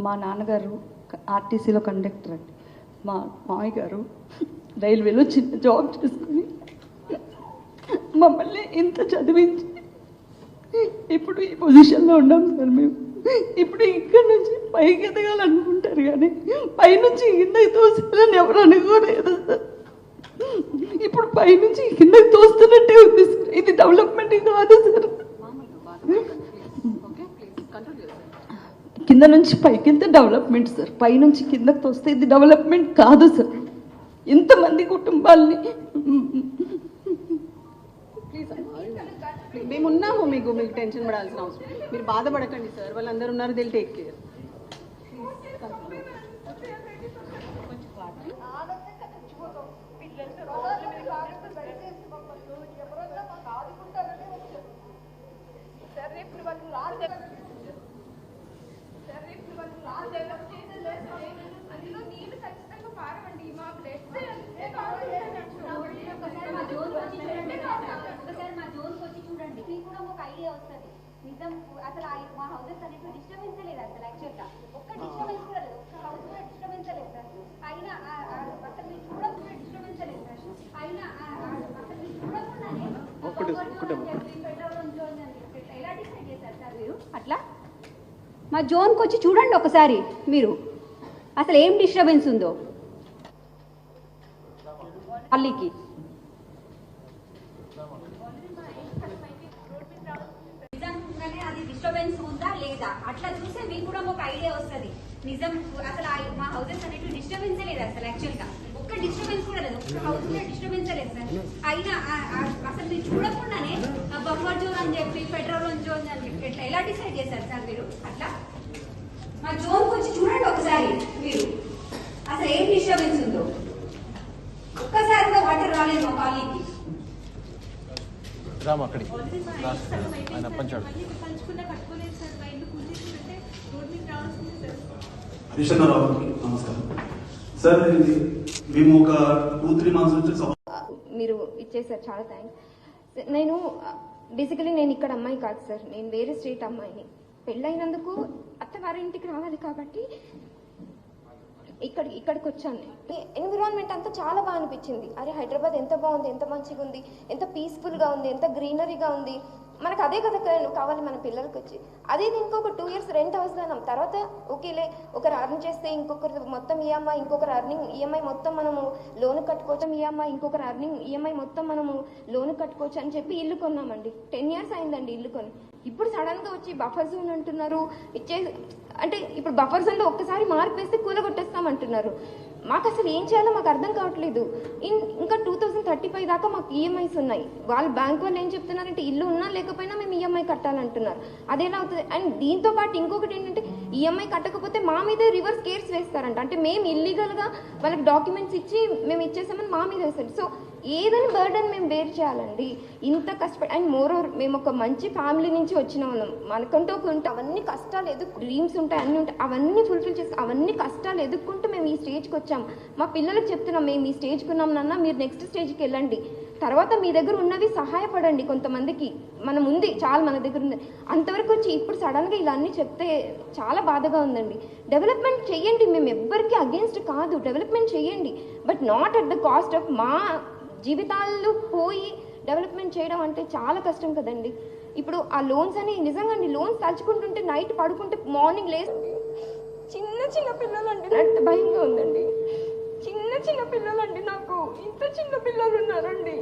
మా నాన్నగారు ఆర్టీసీలో కండక్టర్ అండి. మా మామయ్య గారు రైల్వేలో చిన్న జాబ్ చేసుకుని మమ్మల్ని ఇంత చదివించి ఇప్పుడు ఈ పొజిషన్లో ఉన్నాం సార్. మేము ఇప్పుడు ఇక్కడి నుంచి పైకి ఎదగాలనుకుంటారు కానీ పైనుంచి కిందకి తోస్తారని ఎవరు అనుకోలేదు సార్. ఇప్పుడు పైనుంచి కిందకి తోస్తున్నట్టే ఉంది సార్. ఇది డెవలప్మెంట్ కాదు సార్. కింద నుంచి పైకి వెళ్తే డెవలప్మెంట్ సార్, పైనుంచి కిందకి తోస్తే ఇది డెవలప్మెంట్ కాదు సార్. ఇంతమంది కుటుంబాలని మేము ఉన్నాము, మీకు టెన్షన్ పడాల్సిన అవసరం, మీరు బాధపడకండి సార్. వాళ్ళందరూ ఉన్నారు, దిల్ టేక్ కేర్. నిజం అసలు మా హౌసెస్ అనేది డిస్టర్బెన్స్ లేదు అసలు. యాక్చువల్గా ఒక్క డిస్టర్బెన్స్ కూడా లేదు, ఒక్క హౌస్ కూడా డిస్టర్బెన్స్ లేదు సార్. అయినా అసలు మీరు చూడకుండా డిస్టర్బెన్స్ లేదు సార్. అయినా అసలు మీరు చూడకుండానే ఎలా డిసైడ్ చేశారు సార్ మీరు అట్లా? మా జోన్కి వచ్చి చూడండి ఒకసారి మీరు, అసలు ఏం డిస్టర్బెన్స్ ఉందో అల్లికి. అది డిస్టర్బెన్స్ ఉందా లేదా అట్లా చూస్తే మీకు కూడా ఒక ఐడియా వస్తుంది. నిజం అసలు మా హౌసెస్ అనేవి డిస్టర్బెన్స్ లేదు అసలు. యాక్చువల్గా ఒక్క డిస్టర్బెన్స్ కూడా లేదు, ఒక్క హౌస్ కూడా డిస్టర్బెన్స్ లేదు సార్. అయినా అసలు మీరు చూడకుండానే బఫర్ జోన్ అని చెప్పి ఫెడరల్ జోన్ అని చెప్పి ఎట్లా ఎలా డిసైడ్ చేశారు సార్ మీరు అట్లా? మా జోన్కి వచ్చి చూడండి ఒకసారి మీరు, అసలు ఏం డిస్టర్బెన్స్ ఉందో. ఒక్కసారి కూడా వాటర్ రాలేదు మా కాలనీకి. నమస్కారం సార్. మేము ఒక 2-3 months నుంచి మీరు ఇచ్చేసారు, చాలా థ్యాంక్స్. నేను బేసికలీ నేను ఇక్కడ అమ్మాయి కాదు సార్, నేను వేరే స్టేట్ అమ్మాయిని. పెళ్ళైనందుకు అత్తవారింటికి రావాలి కాబట్టి ఇక్కడికి వచ్చాను. ఎన్విరాన్మెంట్ అంతా చాలా బాగా అనిపించింది. అరే హైదరాబాద్ ఎంత బాగుంది, ఎంత మంచిగా ఉంది, ఎంత పీస్ఫుల్గా ఉంది, ఎంత గ్రీనరీగా ఉంది. మనకు అదే కదా కావాలి మన పిల్లలకి వచ్చి. అదే ఇంకొక 2 years రెంట్ హౌస్ అన్నాం. తర్వాత ఓకేలే, ఒకరు అర్న్ చేస్తే ఇంకొకరు మొత్తం ఈఎంఐ, ఇంకొకరు అర్నింగ్ ఈఎంఐ మొత్తం మనము లోన్ కట్టుకోవచ్చు. ఈఎంఐ ఇంకొకరు అర్నింగ్ ఈఎంఐ మొత్తం మనము లోన్ కట్టుకోవచ్చు అని చెప్పి ఇల్లు కొన్నామండి. 10 years అయిందండి ఇల్లు కొని. ఇప్పుడు సడన్గా వచ్చి బఫర్ జోన్ అంటున్నారు. అంటే ఇప్పుడు బఫర్ జోన్లో ఒక్కసారి మార్పు వేస్తే కూలగొట్టేస్తామంటున్నారు. మాకు అసలు ఏం చేయాలో మాకు అర్థం కావట్లేదు. ఇంకా 2035 దాకా మాకు ఈఎంఐస్ ఉన్నాయి. వాళ్ళు బ్యాంక్ వాళ్ళు ఏం చెప్తున్నారంటే ఇల్లు ఉన్నా లేకపోయినా మేము ఈఎంఐ కట్టాలంటున్నారు. అదేలా అవుతుంది? అండ్ దీంతో పాటు ఇంకొకటి ఏంటంటే ఈఎంఐ కట్టకపోతే మా మీద రివర్స్ కేర్స్ వేస్తారంట. అంటే మేము ఇల్లీగల్గా వాళ్ళకి డాక్యుమెంట్స్ ఇచ్చి మేము ఇచ్చేసామని మా మీద వేస్తారు. సో ఏదని బర్డన్ మేము బేర్ చేయాలండి ఇంత కష్టపడి. అండ్ మోరోవర్ మేము ఒక మంచి ఫ్యామిలీ నుంచి వచ్చిన వాళ్ళం. మనకంటూ ఒక అవన్నీ కష్టాలు డ్రీమ్స్ ఉంటాయి, అన్నీ ఉంటాయి, అవన్నీ ఫుల్ఫిల్ చేసి అవన్నీ కష్టాలు ఎదుర్కొంటూ మేము ఈ స్టేజ్కి వచ్చాం. మా పిల్లలకు చెప్తున్నాం, మేము ఈ స్టేజ్కి ఉన్నాం నాన్న, మీరు నెక్స్ట్ స్టేజ్కి వెళ్ళండి. తర్వాత మీ దగ్గర ఉన్నవి సహాయపడండి. కొంతమందికి మనం ఉంది, చాలా మన దగ్గర ఉంది. అంతవరకు వచ్చి ఇప్పుడు సడన్గా ఇలా అన్నీ చెప్తే చాలా బాధగా ఉందండి. డెవలప్మెంట్ చేయండి, మేము ఎవ్వరికి అగేన్స్ట్ కాదు, డెవలప్మెంట్ చేయండి. But not at the cost of మా జీవితాలు పోయి డెవలప్మెంట్ చేయడం అంటే చాలా కష్టం కదండి. ఇప్పుడు ఆ లోన్స్ అని నిజంగా లోన్స్ తలుచుకుంటుంటే నైట్ పడుకుంటే మార్నింగ్ లేస్తుంది. చిన్న పిల్లలండి, నాకు భయంగా ఉందండి. చిన్న పిల్లలండి, నాకు ఇంత చిన్న పిల్లలు ఉన్నారండి.